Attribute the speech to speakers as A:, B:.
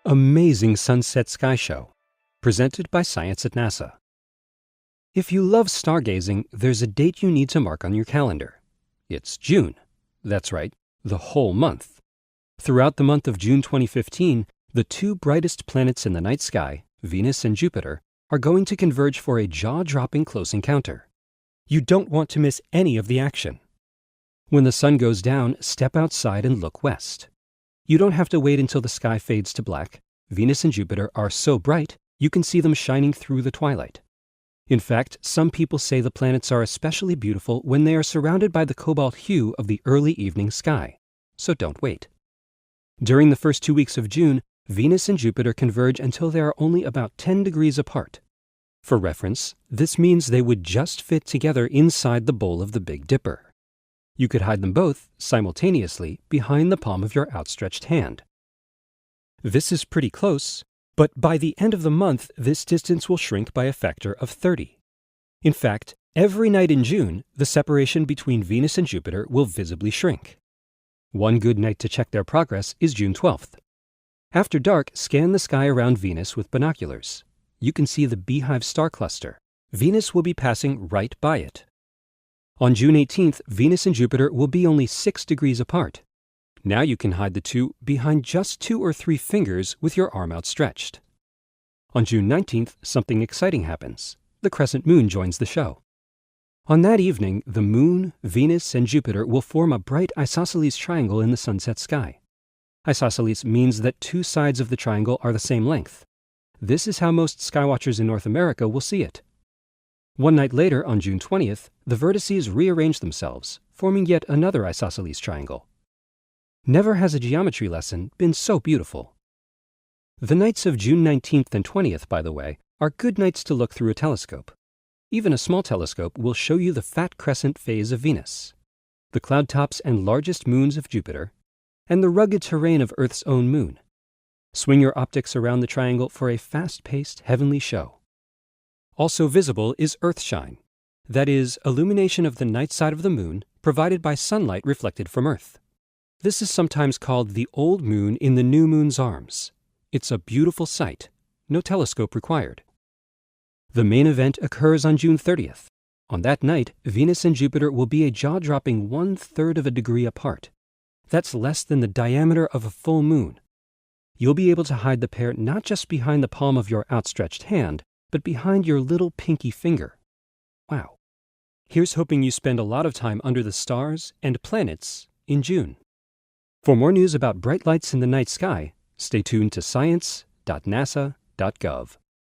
A: amazing sunset sky show, presented by Science at NASA. If you love stargazing, there's a date you need to mark on your calendar. It's June. That's right, the whole month. Throughout the month of June 2015, the two brightest planets in the night sky, Venus and Jupiter, are going to converge for a jaw-dropping close encounter. You don't want to miss any of the action. When the sun goes down, step outside and look west. You don't have to wait until the sky fades to black. Venus and Jupiter are so bright, you can see them shining through the twilight. In fact, some people say the planets are especially beautiful when they are surrounded by the cobalt hue of the early evening sky. So don't wait. During the first 2 weeks of June, Venus and Jupiter converge until they are only about 10 degrees apart. For reference, this means they would just fit together inside the bowl of the Big Dipper. You could hide them both, simultaneously, behind the palm of your outstretched hand. This is pretty close, but by the end of the month, this distance will shrink by a factor of 30. In fact, every night in June, the separation between Venus and Jupiter will visibly shrink. One good night to check their progress is June 12th. After dark, scan the sky around Venus with binoculars. You can see the Beehive star cluster. Venus will be passing right by it. On June 18th, Venus and Jupiter will be only 6 degrees apart. Now you can hide the two behind just 2 or 3 fingers with your arm outstretched. On June 19th, something exciting happens. The crescent moon joins the show. On that evening, the moon, Venus, and Jupiter will form a bright isosceles triangle in the sunset sky. Isosceles means that 2 sides of the triangle are the same length. This is how most skywatchers in North America will see it. One night later, on June 20th, the vertices rearrange themselves, forming yet another isosceles triangle. Never has a geometry lesson been so beautiful. The nights of June 19th and 20th, by the way, are good nights to look through a telescope. Even a small telescope will show you the fat crescent phase of Venus, the cloud tops and largest moons of Jupiter, and the rugged terrain of Earth's own moon. Swing your optics around the triangle for a fast-paced heavenly show. Also visible is Earthshine, that is, illumination of the night side of the moon provided by sunlight reflected from Earth. This is sometimes called the old moon in the new moon's arms. It's a beautiful sight, no telescope required. The main event occurs on June 30th. On that night, Venus and Jupiter will be a jaw-dropping 1/3 of a degree apart. That's less than the diameter of a full moon. You'll be able to hide the pair not just behind the palm of your outstretched hand, but behind your little pinky finger. Wow. Here's hoping you spend a lot of time under the stars and planets in June. For more news about bright lights in the night sky, stay tuned to science.nasa.gov.